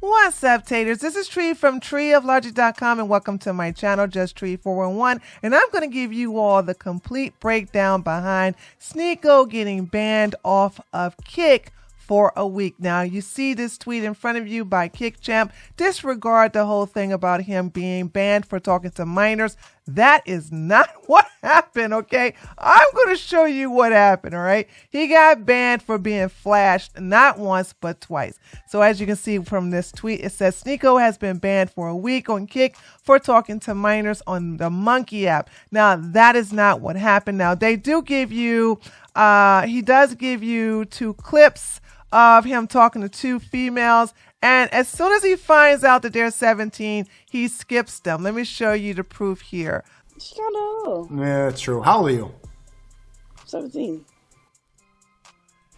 What's up, taters? This is Tree from treeoflogic.com and welcome to my channel, Just Tree 411. And I'm going to give you all the complete breakdown behind Sneako getting banned off of Kick for a week. Now, you see this tweet in front of you by Kick Champ. Disregard the whole thing about him being banned for talking to minors. That is not what happened, okay? I'm going to show you what happened, all right? He got banned for being flashed not once, but twice. So as you can see from this tweet, it says Sneako has been banned for a week on Kick for talking to minors on the Monkey app. Now, that is not what happened. Now, they do give you, he does give you 2 clips of him talking to 2 females. And as soon as he finds out that they're 17, he skips them. Let me show you the proof here. She's kind of old. Yeah, it's true. How old are you? 17.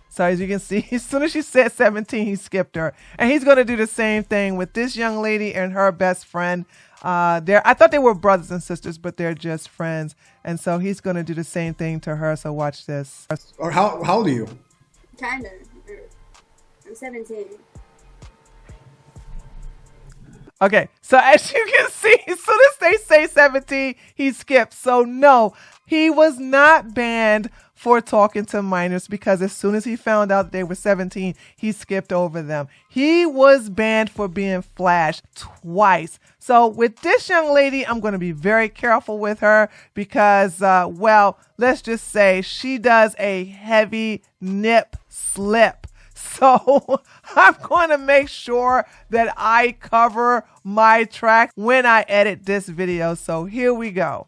So as you can see, as soon as she said 17, he skipped her. And he's going to do the same thing with this young lady and her best friend. I thought they were brothers and sisters, but they're just friends. And so he's going to do the same thing to her. So watch this. Or how old are you? Kinda. I'm 17. Okay, so as you can see, as soon as they say 17, he skips. So no, he was not banned for talking to minors because as soon as he found out they were 17, he skipped over them. He was banned for being flashed twice. So with this young lady, I'm going to be very careful with her because, well, let's just say she does a heavy nip slip. So I'm going to make sure that I cover my track when I edit this video. So here we go.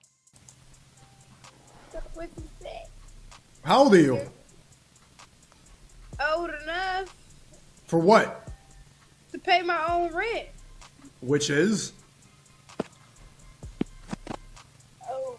What you say? How old are you? Old enough For what? to pay my own rent. Which is? Oh.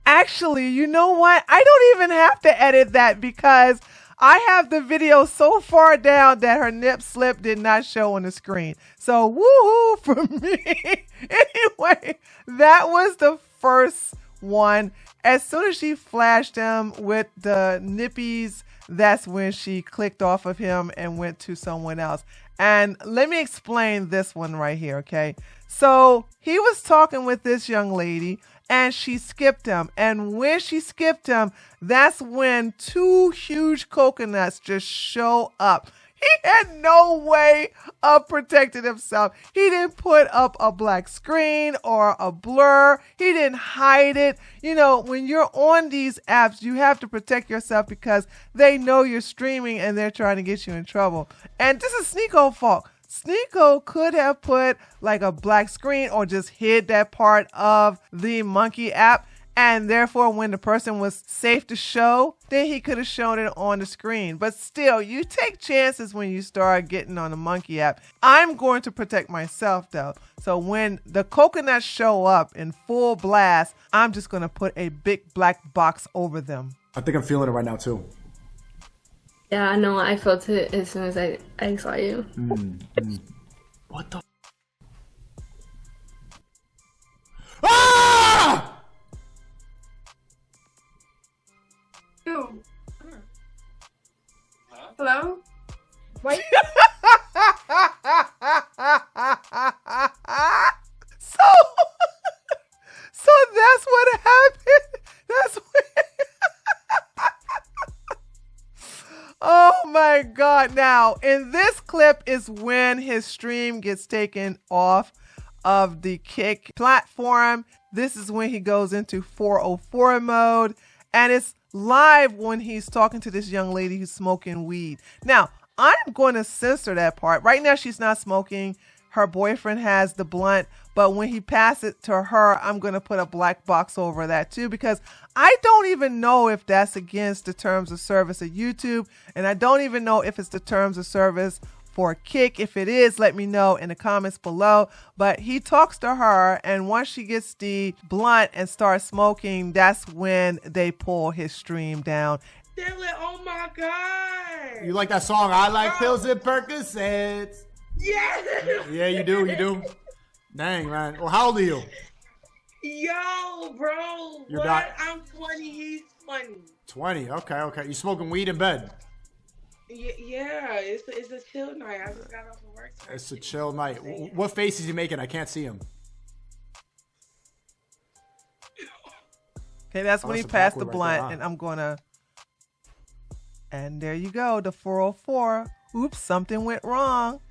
Actually, you know what? I don't even have to edit that because I have the video so far down that her nip slip did not show on the screen. So woohoo for me. Anyway, that was the first one. As soon as she flashed him with the nippies, that's when she clicked off of him and went to someone else. And let me explain this one right here, okay? So he was talking with this young lady and she skipped him. And when she skipped him, that's when 2 huge coconuts just show up. He had no way of protecting himself. He didn't put up a black screen or a blur. He didn't hide it. You know, when you're on these apps, you have to protect yourself because they know you're streaming and they're trying to get you in trouble. And this is Sneako's fault. Sneako could have put like a black screen or just hid that part of the Monkey app. And therefore, when the person was safe to show, then he could have shown it on the screen. But still, you take chances when you start getting on the Monkey app. I'm going to protect myself, though. So when the coconuts show up in full blast, I'm just going to put a big black box over them. I think I'm feeling it right now, too. Yeah, I know. I felt it as soon as I saw you. What the? Ah! Ew. Hello? Wait. So that's what happened. That's what. Oh my God. Now, in this clip is when his stream gets taken off of the Kick platform. This is when he goes into 404 mode. And it's live when he's talking to this young lady who's smoking weed. Now, I'm going to censor that part. Right now, she's not smoking. Her boyfriend has the blunt. But when he passes it to her, I'm going to put a black box over that too, because I don't even know if that's against the terms of service of YouTube. And I don't even know if it's the terms of service for Kick. If it is, let me know in the comments below. But he talks to her, and once she gets the blunt and starts smoking, that's when they pull his stream down. Dylan, oh my God. You like that song, I Like Pills and Percocets? Yes. Yeah, you do, you do. Dang, man. Well, how old are you? Yo, bro. You're what? not- I'm 20. He's 20. 20. Okay, okay. You smoking weed in bed? Yeah, it's a chill night. I just got off of work. It's a chill night. What face is he making? I can't see him. Okay, that's when he That's a passed the backward right blunt, there, and I'm gonna. And there you go, the 404. Oops, something went wrong.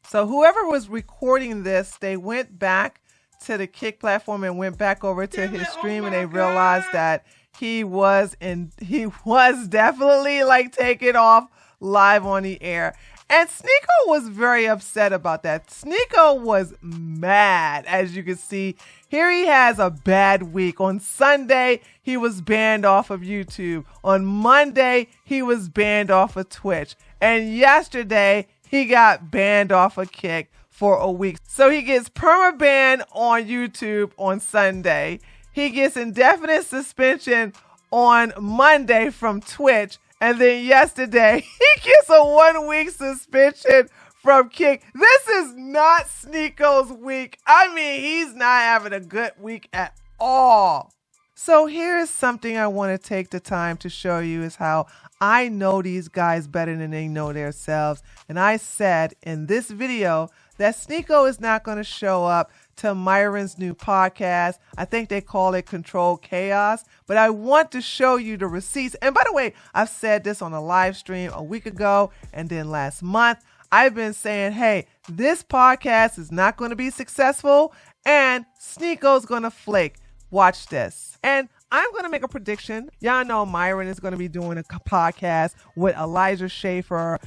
So whoever was recording this, they went back to the Kick platform and went back over to his stream, and they realized that he was definitely like taking off live on the air. And Sneako was very upset about that. Sneako was mad, as you can see. Here he has a bad week. On Sunday, he was banned off of YouTube. On Monday, he was banned off of Twitch. And yesterday, he got banned off of Kick for a week. So he gets permaban on YouTube on Sunday. He gets indefinite suspension on Monday from Twitch. And then yesterday, he gets a 1-week suspension from Kick. This is not Sneako's week. I mean, he's not having a good week at all. So here's something I want to take the time to show you is how I know these guys better than they know themselves. And I said in this video that Sneako is not going to show up to Myron's new podcast. I think they call it Controlled Chaos, but I want to show you the receipts. And by the way, I've said this on a live stream a week ago and then last month. I've been saying, hey, this podcast is not going to be successful and Sneako's going to flake. Watch this. And I'm going to make a prediction. Y'all know Myron is going to be doing a podcast with Elijah Schaefer,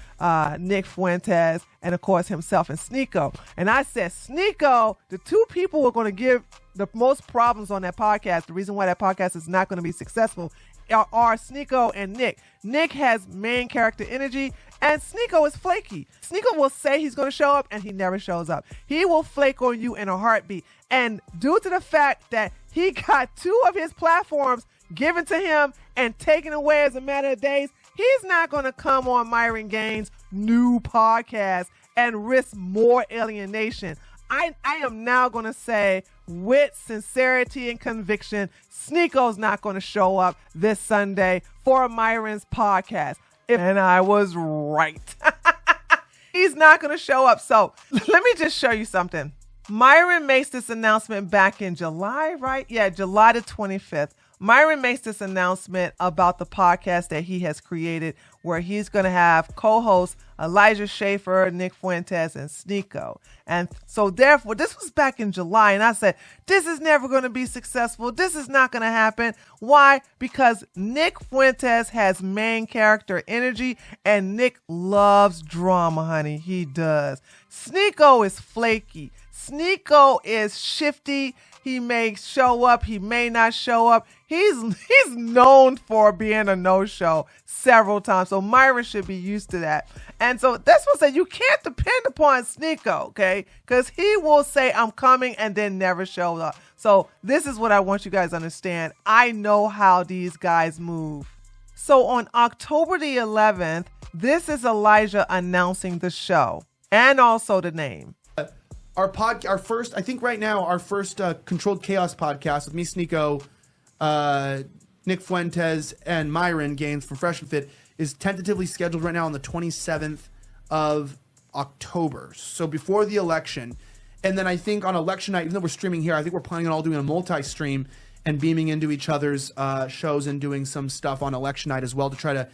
Nick Fuentes, and of course himself and Sneako. And I said, Sneako, the two people who are going to give the most problems on that podcast, the reason why that podcast is not going to be successful, are Sneako and Nick. Nick has main character energy and Sneako is flaky. Sneako will say he's going to show up and he never shows up. He will flake on you in a heartbeat. And due to the fact that he got 2 of his platforms given to him and taken away as a matter of days, he's not going to come on Myron Gaines' new podcast and risk more alienation. I am now going to say with sincerity and conviction, Sneako's not going to show up this Sunday for Myron's podcast. And I was right. He's not going to show up. So let me just show you something. Myron makes this announcement back in July, right? Yeah, July the 25th. Myron makes this announcement about the podcast that he has created where he's going to have co-hosts Elijah Schaefer, Nick Fuentes, and Sneako. And so therefore, this was back in July. And I said, this is never going to be successful. This is not going to happen. Why? Because Nick Fuentes has main character energy and Nick loves drama, honey. He does. Sneako is flaky. Sneako is shifty. He may show up. He may not show up. He's known for being a no-show several times. So Myron should be used to that. And so that's what I say. You can't depend upon Sneako, okay? Because he will say, I'm coming, and then never show up. So this is what I want you guys to understand. I know how these guys move. So on October the 11th, this is Elijah announcing the show and also the name. Our first, I think right now, our first Controlled Chaos podcast with me, Sneako, Nick Fuentes, and Myron Gaines from Fresh and Fit is tentatively scheduled right now on the 27th of October. So before the election. And then I think on election night, even though we're streaming here, I think we're planning on all doing a multi-stream and beaming into each other's shows and doing some stuff on election night as well to try to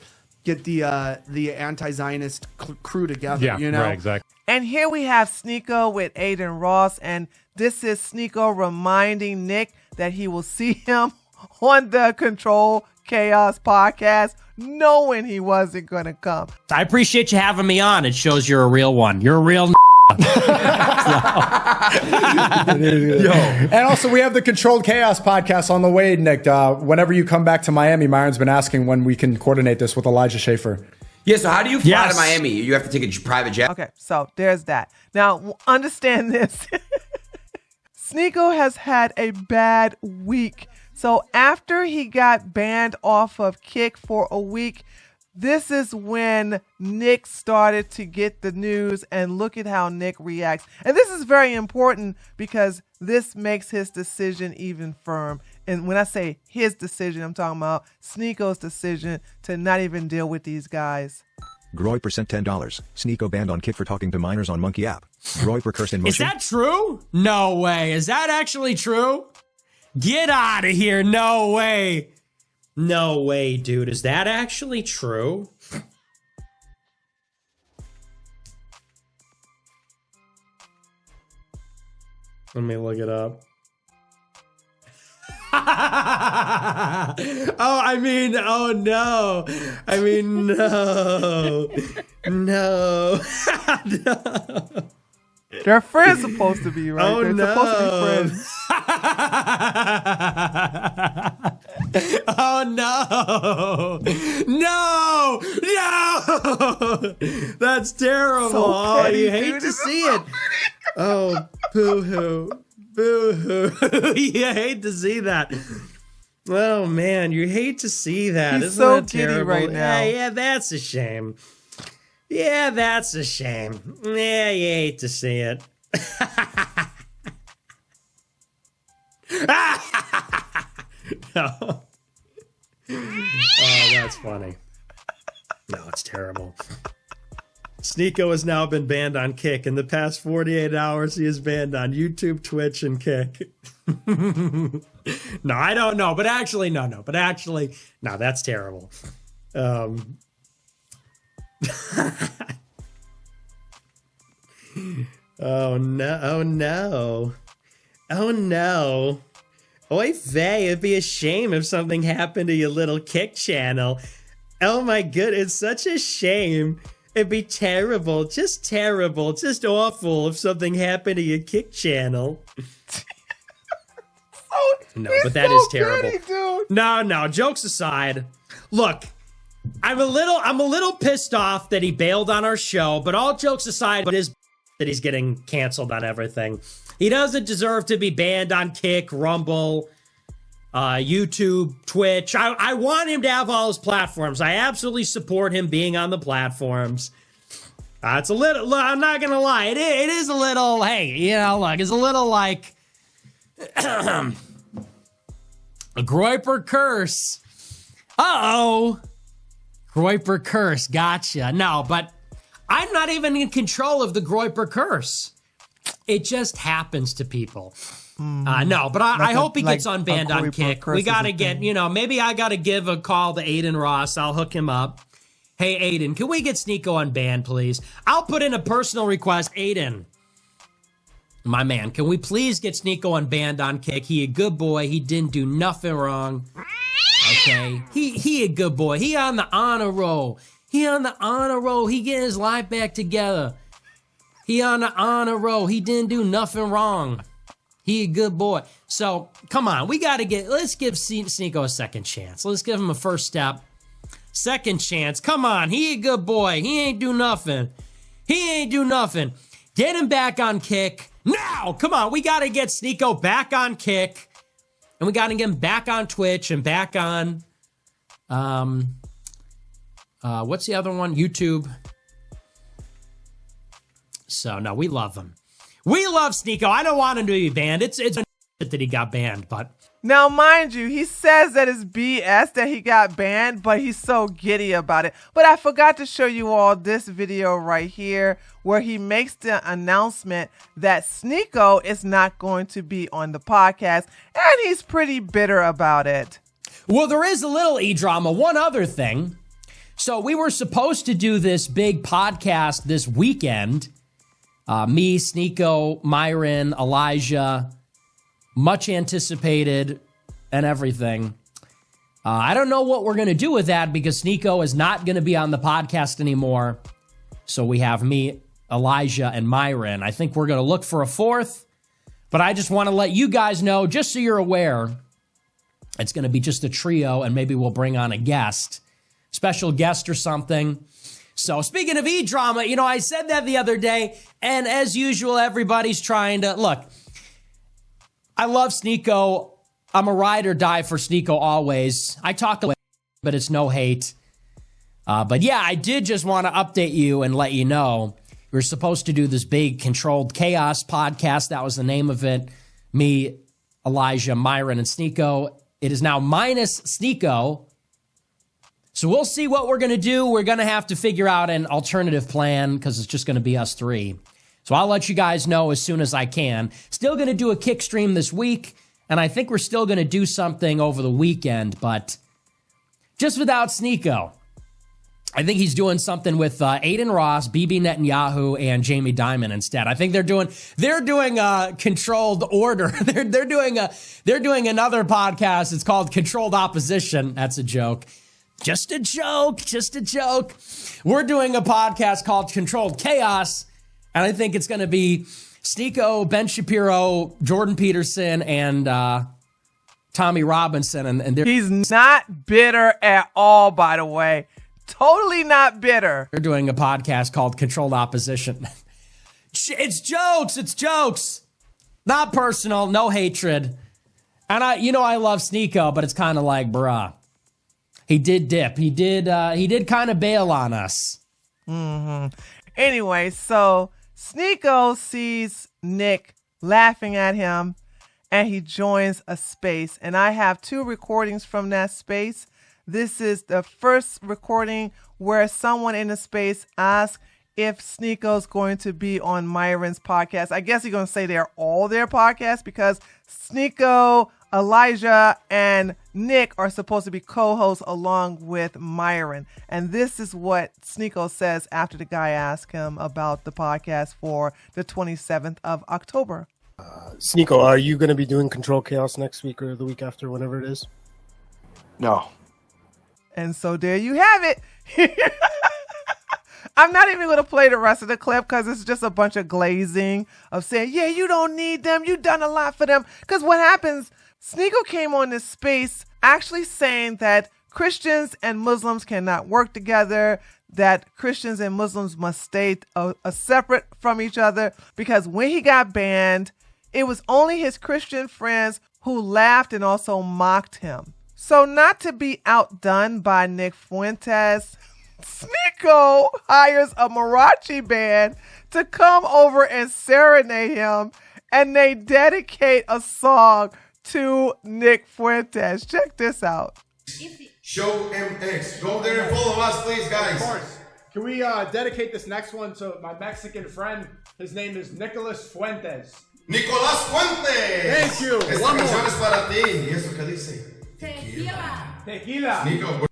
get the anti-Zionist crew together. Yeah, you know? right, exactly. And here we have Sneako with Aiden Ross, and this is Sneako reminding Nick that he will see him on the Control Chaos podcast, knowing he wasn't going to come. I appreciate you having me on. It shows you're a real one. You're a real Yo. And also, we have the Controlled Chaos podcast on the way, Nick. Whenever you come back to Miami, Myron's been asking when we can coordinate this with Elijah Schaefer. Yeah, so how do you fly to Miami? You have to take a private jet? Okay, so there's that. Now, understand this. Sneako has had a bad week. So after he got banned off of Kick for a week, this is when Nick started to get the news, and look at how Nick reacts. And this is very important because this makes his decision even firm. And when I say his decision, I'm talking about Sneako's decision to not even deal with these guys. Groy percent $10. Sneako banned on Kick for talking to minors on Monkey app. Groy per cursed in motion. Is that true? No way. Is that actually true? Get out of here. No way. No way, dude. Is that actually true? Let me look it up. Oh, I mean, oh no. I mean, no. No. No. They're friends supposed to be, right? Oh, They're no. supposed to be friends. Oh no! No! No! That's terrible. So Oh, petty, you hate dude. to This is see so it. Oh, boo-hoo. Boo-hoo. You hate to see that. Oh man, you hate to see that. He's Isn't so that giddy terrible? right now. Yeah, that's a shame. Yeah, that's a shame. Yeah, you hate to see it. No. Oh, that's funny. No, it's terrible. Sneako has now been banned on Kick. In the past 48 hours, he is banned on YouTube, Twitch, and Kick. No, I don't know. But actually, no. But actually, no, that's terrible. Oh, no. Oh, no. Oh, no. Oy vey, it'd be a shame if something happened to your little Kick channel. Oh my god, it's such a shame. It'd be terrible, just awful if something happened to your Kick channel. No, but that is terrible. Petty, dude. No, jokes aside. Look, I'm a little pissed off that he bailed on our show, but all jokes aside, but is that he's getting canceled on everything. He doesn't deserve to be banned on Kick, Rumble, YouTube, Twitch. I want him to have all his platforms. I absolutely support him being on the platforms. It's a little, I'm not going to lie. It is a little, hey, you know, look, it's a little like a Groiper curse. Uh-oh. Groiper curse. Gotcha. No, but I'm not even in control of the Groiper curse. It just happens to people. No, but I hope he gets unbanned on Kick. We got to get, you know, maybe I got to give a call to Aiden Ross. I'll hook him up. Hey, Aiden, can we get Sneako unbanned, please? I'll put in a personal request. Aiden, my man, can we please get Sneako unbanned on Kick? He a good boy. He didn't do nothing wrong. Okay? He a good boy. He on the honor roll. He getting his life back together. He on the honor roll. He didn't do nothing wrong. He a good boy. So, come on. Let's give Sneako a second chance. Let's give him a first step. Second chance. Come on. He a good boy. He ain't do nothing. Get him back on Kick. Now! Come on. We got to get Sneako back on Kick. And we got to get him back on Twitch and back on, what's the other one? YouTube. So, no, we love him. We love Sneako. I don't want him to be banned. It's that he got banned, but... Now, mind you, he says that it's BS that he got banned, but he's so giddy about it. But I forgot to show you all this video right here where he makes the announcement that Sneako is not going to be on the podcast, and he's pretty bitter about it. Well, there is a little e-drama. One other thing. So we were supposed to do this big podcast this weekend. Me, Sneako, Myron, Elijah, much anticipated and everything. I don't know what we're going to do with that because Sneako is not going to be on the podcast anymore. So we have me, Elijah, and Myron. I think we're going to look for a fourth, but I just want to let you guys know, just so you're aware, it's going to be just a trio and maybe we'll bring on a guest, special guest or something. So speaking of e-drama, you know, I said that the other day, and as usual, everybody's trying to, look, I love Sneako. I'm a ride or die for Sneako always. I talk a lot, but it's no hate. But yeah, I did just want to update you and let you know we were supposed to do this big Controlled Chaos podcast. That was the name of it. Me, Elijah, Myron, and Sneako. It is now minus Sneako. So we'll see what we're going to do. We're going to have to figure out an alternative plan because it's just going to be us three. So I'll let you guys know as soon as I can. Still going to do a kick stream this week, and I think we're still going to do something over the weekend, but just without Sneako. I think he's doing something with Aiden Ross, BB Netanyahu, and Jamie Dimon instead. I think they're doing controlled order. they're doing another podcast. It's called Controlled Opposition. That's a joke. Just a joke. We're doing a podcast called Controlled Chaos, and I think it's going to be Sneako, Ben Shapiro, Jordan Peterson, and Tommy Robinson. And he's not bitter at all, by the way. Totally not bitter. They're doing a podcast called Controlled Opposition. It's jokes. Not personal, no hatred. And I love Sneako, but it's kind of like, bruh. He did dip. He did kind of bail on us. Mm-hmm. Anyway, so Sneako sees Nick laughing at him, and he joins a space. And I have 2 recordings from that space. This is the first recording where someone in the space asks if Sneako's going to be on Myron's podcast. I guess he's going to say they're all their podcasts because Sneako, Elijah, and Nick are supposed to be co-hosts along with Myron. And this is what Sneako says after the guy asked him about the podcast for the 27th of October. Sneako, are you going to be doing Control Chaos next week or the week after, whenever it is? No. And so there you have it. I'm not even going to play the rest of the clip because it's just a bunch of glazing of saying, yeah, you don't need them. You've done a lot for them. Because what happens, Sneako came on this space actually saying that Christians and Muslims cannot work together, that Christians and Muslims must stay separate from each other, because when he got banned, it was only his Christian friends who laughed and also mocked him. So not to be outdone by Nick Fuentes, Sneako hires a mariachi band to come over and serenade him, and they dedicate a song to Nick Fuentes. Check this out. Show MX. Go there and follow us, please, guys. Of course. Can we dedicate this next one to my Mexican friend? His name is Nicolas Fuentes. Nicolas Fuentes. Thank you. Esta One canción more. es para ti. ¿Y eso qué dice? Tequila. Sneako,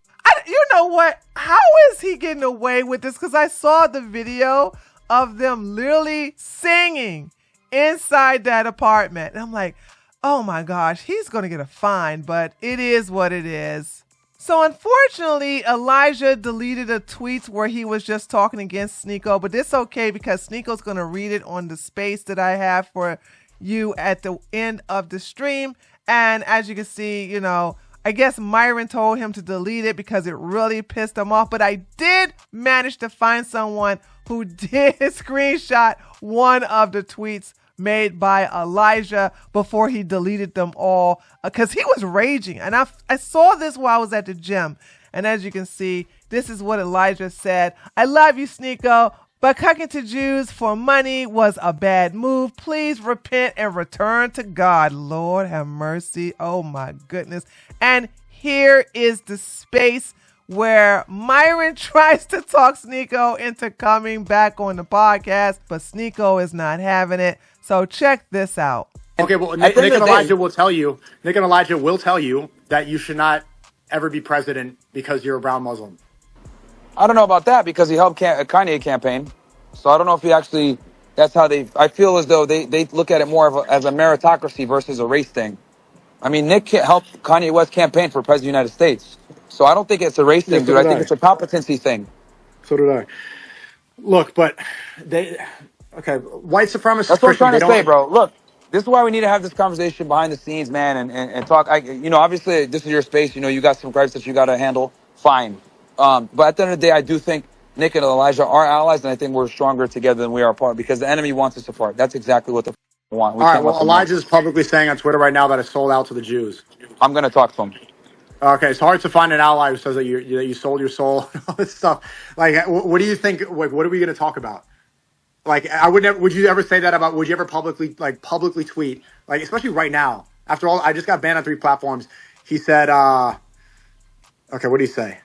You know what? How is he getting away with this? Because I saw the video of them literally singing inside that apartment. And I'm like, oh my gosh, he's going to get a fine, but it is what it is. So unfortunately, Elijah deleted a tweet where he was just talking against Sneako, but it's okay because Sneako's going to read it on the space that I have for you at the end of the stream. And as you can see, I guess Myron told him to delete it because it really pissed him off. But I did manage to find someone who did screenshot one of the tweets made by Elijah before he deleted them all because he was raging. And I saw this while I was at the gym. And as you can see, this is what Elijah said. I love you, Sneako, but cucking to Jews for money was a bad move. Please repent and return to God. Lord have mercy. Oh my goodness. And here is the space where Myron tries to talk Sneako into coming back on the podcast, but Sneako is not having it. So check this out. Okay, well, Nick and Elijah will tell you. Nick and Elijah will tell you that you should not ever be president because you're a brown Muslim. I don't know about that because he helped Kanye campaign. So I don't know if he actually, that's how they, I feel as though they look at it more as a meritocracy versus a race thing. I mean, Nick helped Kanye West campaign for president of the United States. So I don't think it's a race thing, dude. I think it's a competency thing. So did I. Look, but white supremacists. That's what I'm trying to say, bro. Look, this is why we need to have this conversation behind the scenes, man, and talk. Obviously, this is your space. You got some gripes that you got to handle. Fine. But at the end of the day, I do think Nick and Elijah are allies, and I think we're stronger together than we are apart because the enemy wants us apart. That's exactly what the want. All right, well, Elijah's publicly saying on Twitter right now that it's sold out to the Jews. I'm going to talk to him. Okay, it's hard to find an ally who says that you sold your soul and all this stuff. Like, what do you think? Like, what are we going to talk about? Like, I would never. Would you ever say that about? Would you ever publicly tweet? Like, especially right now, After all, I just got banned on 3 platforms. He said, okay, what did he say?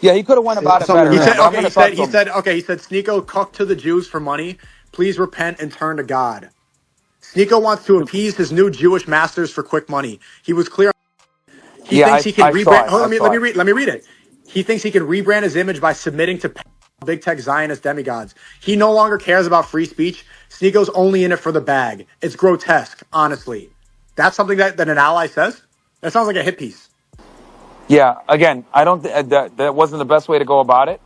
Yeah, he could have went about it better. He man, said, but I'm okay, gonna he talk said, to he him. said, okay, he said, Sneako cooked to the Jews for money. Please repent and turn to God. Sneako wants to appease his new Jewish masters for quick money. He was clear. He Yeah, thinks he can I saw rebrand. it. Hold I on, saw it. let me read it. He thinks he can rebrand his image by submitting to big tech Zionist demigods. He no longer cares about free speech. Sneako's only in it for the bag. It's grotesque, honestly. That's something that an ally says? That sounds like a hit piece. Yeah, again, I don't. That wasn't the best way to go about it.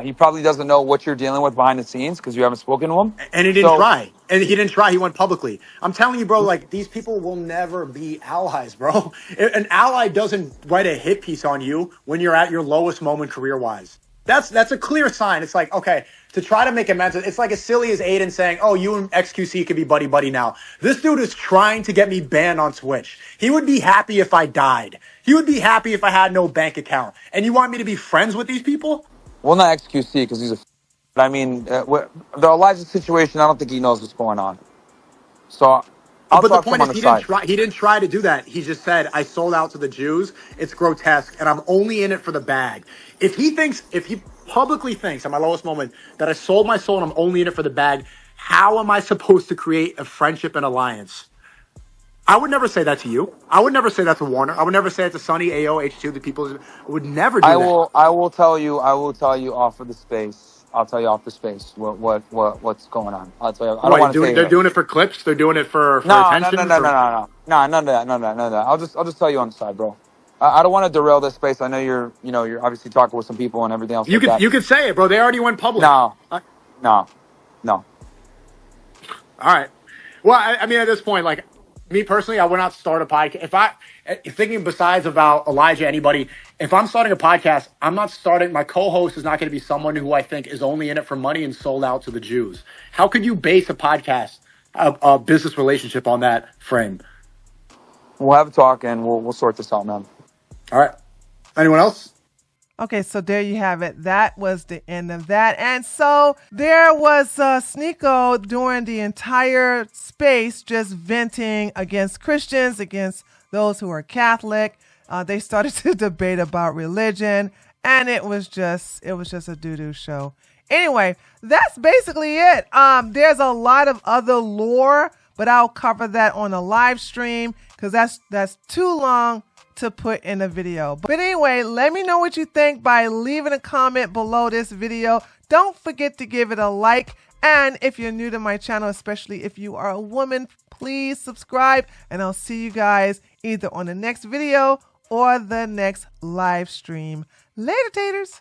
He probably doesn't know what you're dealing with behind the scenes because you haven't spoken to him. And he didn't try. And he didn't try. He went publicly. I'm telling you, bro, like, these people will never be allies, bro. An ally doesn't write a hit piece on you when you're at your lowest moment career-wise. That's a clear sign. It's like, okay, to try to make amends, it's like as silly as Aiden saying, oh, you and XQC could be buddy-buddy now. This dude is trying to get me banned on Twitch. He would be happy if I died. He would be happy if I had no bank account. And you want me to be friends with these people? Well, not XQC because he's a. But I mean, the Elijah situation. I don't think he knows what's going on. So I'll But the talk to him point on is, the side. he didn't try to do that. He just said, I sold out to the Jews. It's grotesque, and I'm only in it for the bag. If he publicly thinks at my lowest moment that I sold my soul and I'm only in it for the bag, how am I supposed to create a friendship and alliance? I would never say that to you. I would never say that to Warner. I would never say it to Sonny, AO, H2, the people. I would never do that. I will tell you off of the space. I'll tell you off the space what's going on. I'll tell you. I don't want to say They're doing it for clips. They're doing it for no, attention. no, none of that. I'll just tell you on the side, bro. I don't want to derail this space. I know you're obviously talking with some people and everything else. You could say it, bro. They already went public. No. All right. Well, I mean, at this point, like, me personally, I would not start a podcast. If thinking besides about Elijah, anybody, if I'm starting a podcast, I'm not starting, my co-host is not going to be someone who I think is only in it for money and sold out to the Jews. How could you base a podcast, a business relationship on that frame? We'll have a talk and we'll sort this out, man. All right. Anyone else? Okay, so there you have it. That was the end of that. And so there was Sneako during the entire space just venting against Christians, against those who are Catholic. They started to debate about religion, and it was just a doo-doo show. Anyway, that's basically it. There's a lot of other lore, but I'll cover that on a live stream because that's too long to put in a video. But anyway, let me know what you think by leaving a comment below this video. Don't forget to give it a like. And if you're new to my channel, especially if you are a woman, please subscribe. And I'll see you guys either on the next video or the next live stream. Later, taters.